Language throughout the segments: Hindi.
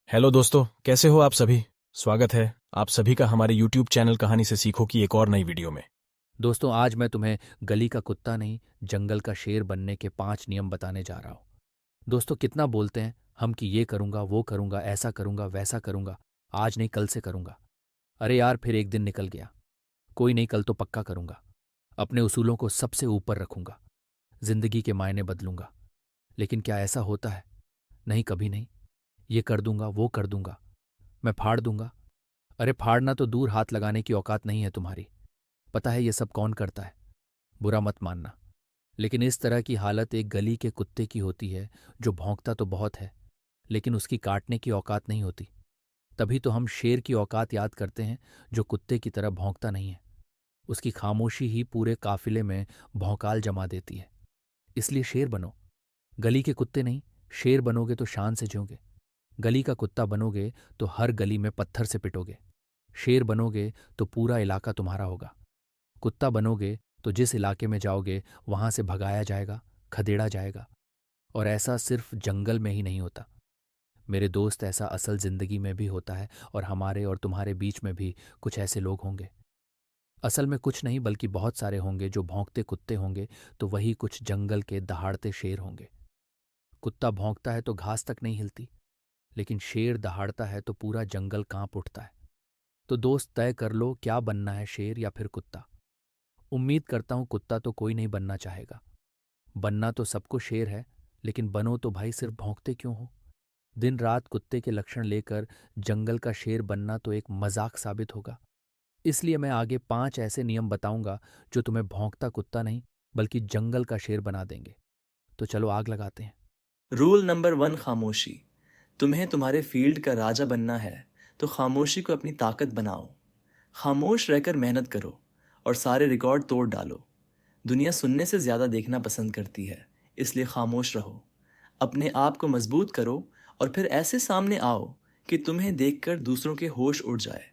हेलो दोस्तों, कैसे हो आप सभी। स्वागत है आप सभी का हमारे यूट्यूब चैनल कहानी से सीखो की एक और नई वीडियो में। दोस्तों, आज मैं तुम्हें गली का कुत्ता नहीं, जंगल का शेर बनने के 5 नियम बताने जा रहा हूं। दोस्तों, कितना बोलते हैं हम कि ये करूंगा, वो करूंगा, ऐसा करूंगा, वैसा करूंगा, आज नहीं कल से करूंगा। अरे यार, फिर एक दिन निकल गया। कोई नहीं, कल तो पक्का करूंगा। अपने उसूलों को सबसे ऊपर रखूंगा। जिंदगी के मायने बदलूंगा। लेकिन क्या ऐसा होता है? नहीं, कभी नहीं। ये कर दूंगा, वो कर दूंगा, मैं फाड़ दूंगा। अरे फाड़ना तो दूर, हाथ लगाने की औकात नहीं है तुम्हारी। पता है ये सब कौन करता है? बुरा मत मानना, लेकिन इस तरह की हालत एक गली के कुत्ते की होती है, जो भौंकता तो बहुत है, लेकिन उसकी काटने की औकात नहीं होती। तभी तो हम शेर की औकात याद करते हैं, जो कुत्ते की तरह भौंकता नहीं है। उसकी खामोशी ही पूरे काफिले में भौकाल जमा देती है। इसलिए शेर बनो। गली के कुत्ते नहीं, शेर बनोगे तो शान से जियोगे। गली का कुत्ता बनोगे तो हर गली में पत्थर से पिटोगे। शेर बनोगे तो पूरा इलाका तुम्हारा होगा। कुत्ता बनोगे तो जिस इलाके में जाओगे वहां से भगाया जाएगा, खदेड़ा जाएगा। और ऐसा सिर्फ जंगल में ही नहीं होता मेरे दोस्त, ऐसा असल जिंदगी में भी होता है। और हमारे और तुम्हारे बीच में भी कुछ ऐसे लोग होंगे। असल में कुछ नहीं, बल्कि बहुत सारे होंगे जो भौंकते कुत्ते होंगे, तो वही कुछ जंगल के दहाड़ते शेर होंगे। कुत्ता भौंकता है तो घास तक नहीं हिलती, लेकिन शेर दहाड़ता है तो पूरा जंगल कांप उठता है। तो दोस्त, तय कर लो, क्या बनना है, शेर या फिर कुत्ता। उम्मीद करता हूं कुत्ता तो कोई नहीं बनना चाहेगा। बनना तो सबको शेर है, लेकिन बनो तो भाई सिर्फ भौंकते क्यों हो? दिन रात कुत्ते के लक्षण लेकर जंगल का शेर बनना तो एक मजाक साबित होगा। इसलिए मैं आगे 5 ऐसे नियम बताऊंगा जो तुम्हें भौंकता कुत्ता नहीं, बल्कि जंगल का शेर बना देंगे। तो चलो आग लगाते हैं। रूल नंबर 1, खामोशी। तुम्हें तुम्हारे फील्ड का राजा बनना है तो खामोशी को अपनी ताकत बनाओ। खामोश रहकर मेहनत करो और सारे रिकॉर्ड तोड़ डालो। दुनिया सुनने से ज़्यादा देखना पसंद करती है, इसलिए खामोश रहो। अपने आप को मजबूत करो और फिर ऐसे सामने आओ कि तुम्हें देखकर दूसरों के होश उड़ जाए।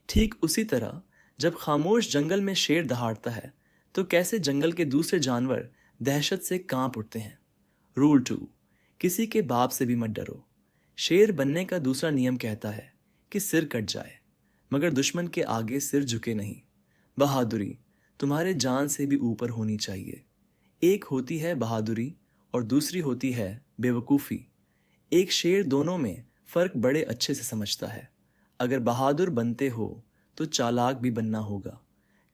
ठीक उसी तरह जब खामोश जंगल में शेर दहाड़ता है तो कैसे जंगल के दूसरे जानवर दहशत से कांप उठते हैं। रूल 2, किसी के बाप से भी मत डरो। शेर बनने का दूसरा नियम कहता है कि सिर कट जाए, मगर दुश्मन के आगे सिर झुके नहीं। बहादुरी तुम्हारे जान से भी ऊपर होनी चाहिए। एक होती है बहादुरी और दूसरी होती है बेवकूफ़ी। एक शेर दोनों में फ़र्क बड़े अच्छे से समझता है। अगर बहादुर बनते हो तो चालाक भी बनना होगा।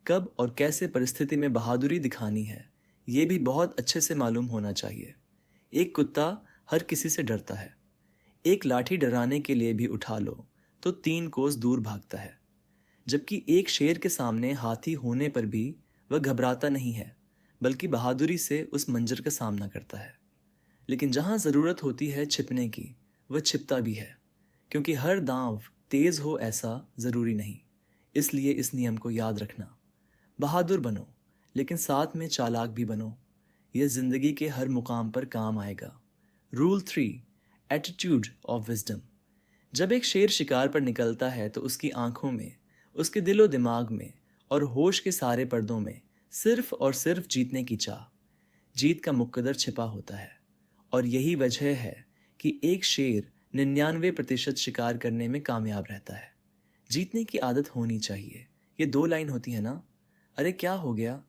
कब और कैसे परिस्थिति में बहादुरी दिखानी है, ये भी बहुत अच्छे से मालूम होना चाहिए। एक कुत्ता हर किसी से डरता है। एक लाठी डराने के लिए भी उठा लो तो 3 कोस दूर भागता है। जबकि एक शेर के सामने हाथी होने पर भी वह घबराता नहीं है, बल्कि बहादुरी से उस मंजर का सामना करता है। लेकिन जहाँ ज़रूरत होती है छिपने की, वह छिपता भी है, क्योंकि हर दांव तेज हो ऐसा ज़रूरी नहीं। इसलिए इस नियम को याद रखना। बहादुर बनो, लेकिन साथ में चालाक भी बनो। यह ज़िंदगी के हर मुकाम पर काम आएगा। Rule 3, attitude of wisdom. जब एक शेर शिकार पर निकलता है तो उसकी आंखों में, उसके दिलो दिमाग में और होश के सारे पर्दों में सिर्फ और सिर्फ जीतने की चाह, जीत का मुकद्दर छिपा होता है। और यही वजह है कि एक शेर 99% शिकार करने में कामयाब रहता है। जीतने की आदत होनी चाहिए। ये 2 लाइन होती है ना, अरे क्या हो गया,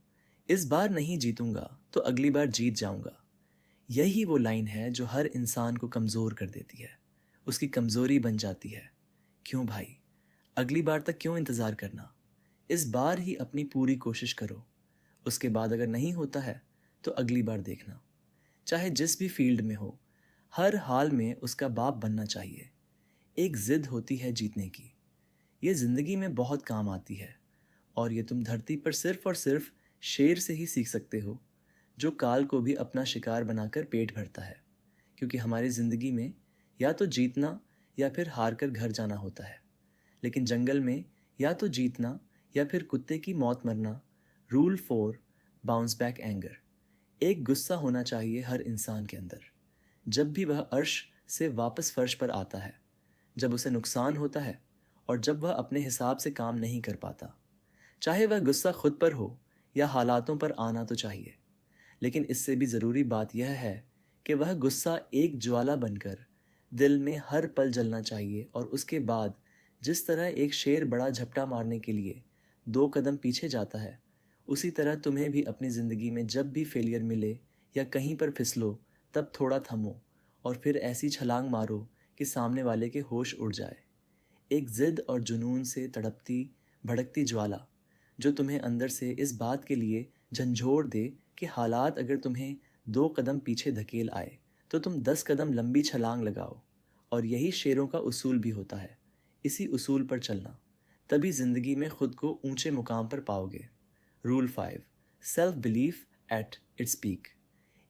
इस बार नहीं जीतूंगा तो अगली बार जीत जाऊंगा। यही वो लाइन है जो हर इंसान को कमज़ोर कर देती है, उसकी कमज़ोरी बन जाती है। क्यों भाई, अगली बार तक क्यों इंतज़ार करना? इस बार ही अपनी पूरी कोशिश करो। उसके बाद अगर नहीं होता है तो अगली बार देखना। चाहे जिस भी फील्ड में हो, हर हाल में उसका बाप बनना चाहिए। एक जिद होती है जीतने की, ये ज़िंदगी में बहुत काम आती है। और ये तुम धरती पर सिर्फ और सिर्फ शेर से ही सीख सकते हो, जो काल को भी अपना शिकार बनाकर पेट भरता है। क्योंकि हमारी ज़िंदगी में या तो जीतना या फिर हार कर घर जाना होता है, लेकिन जंगल में या तो जीतना या फिर कुत्ते की मौत मरना। Rule 4, bounce back anger. एक गुस्सा होना चाहिए हर इंसान के अंदर। जब भी वह अर्श से वापस फर्श पर आता है, जब उसे नुकसान होता है और जब वह अपने हिसाब से काम नहीं कर पाता, चाहे वह गुस्सा खुद पर हो या हालातों पर, आना तो चाहिए। लेकिन इससे भी ज़रूरी बात यह है कि वह गुस्सा एक ज्वाला बनकर दिल में हर पल जलना चाहिए और उसके बाद जिस तरह एक शेर बड़ा झपटा मारने के लिए 2 कदम पीछे जाता है, उसी तरह तुम्हें भी अपनी ज़िंदगी में जब भी फेलियर मिले या कहीं पर फिसलो, तब थोड़ा थमो और फिर ऐसी छलांग मारो कि सामने वाले के होश उड़ जाए। एक ज़िद और जुनून से तड़पती भड़कती ज्वाला जो तुम्हें अंदर से इस बात के लिए झंझोर दे कि हालात अगर तुम्हें 2 कदम पीछे धकेल आए तो तुम 10 कदम लंबी छलांग लगाओ। और यही शेरों का उसूल भी होता है, इसी उसूल पर चलना, तभी ज़िंदगी में खुद को ऊंचे मुकाम पर पाओगे। Rule 5, self belief at its peak.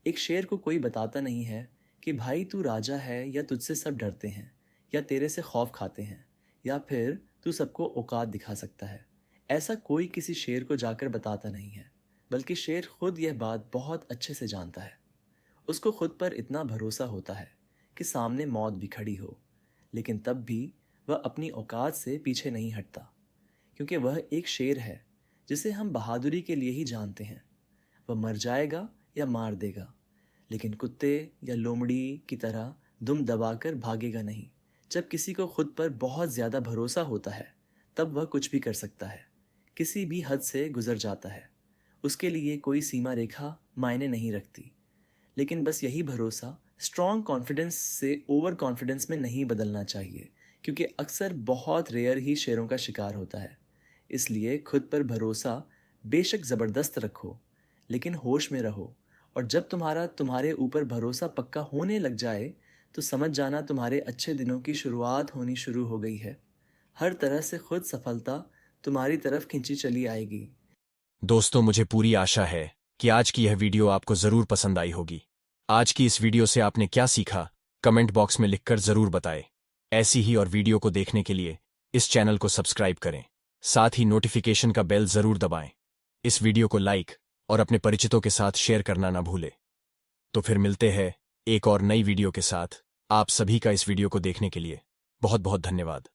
एक शेर को कोई बताता नहीं है कि भाई तू राजा है या तुझसे सब डरते हैं या तेरे से खौफ खाते हैं या फिर तू सबको औकात दिखा सकता है। ऐसा कोई किसी शेर को जाकर बताता नहीं है, बल्कि शेर खुद यह बात बहुत अच्छे से जानता है। उसको खुद पर इतना भरोसा होता है कि सामने मौत भी खड़ी हो, लेकिन तब भी वह अपनी औकात से पीछे नहीं हटता, क्योंकि वह एक शेर है जिसे हम बहादुरी के लिए ही जानते हैं। वह मर जाएगा या मार देगा, लेकिन कुत्ते या लोमड़ी की तरह दुम दबाकर भागेगा नहीं। जब किसी को खुद पर बहुत ज़्यादा भरोसा होता है, तब वह कुछ भी कर सकता है, किसी भी हद से गुजर जाता है। उसके लिए कोई सीमा रेखा मायने नहीं रखती। लेकिन बस यही भरोसा स्ट्रॉन्ग कॉन्फिडेंस से ओवर कॉन्फिडेंस में नहीं बदलना चाहिए, क्योंकि अक्सर बहुत रेयर ही शेरों का शिकार होता है। इसलिए खुद पर भरोसा बेशक ज़बरदस्त रखो, लेकिन होश में रहो। और जब तुम्हारे ऊपर भरोसा पक्का होने लग जाए तो समझ जाना तुम्हारे अच्छे दिनों की शुरुआत होनी शुरू हो गई है। हर तरह से खुद सफलता तुम्हारी तरफ खिंची चली आएगी। दोस्तों, मुझे पूरी आशा है कि आज की यह वीडियो आपको जरूर पसंद आई होगी। आज की इस वीडियो से आपने क्या सीखा, कमेंट बॉक्स में लिखकर जरूर बताएं। ऐसी ही और वीडियो को देखने के लिए इस चैनल को सब्सक्राइब करें, साथ ही नोटिफिकेशन का बेल जरूर दबाएं। इस वीडियो को लाइक और अपने परिचितों के साथ शेयर करना ना भूलें। तो फिर मिलते हैं एक और नई वीडियो के साथ। आप सभी का इस वीडियो को देखने के लिए बहुत बहुत धन्यवाद।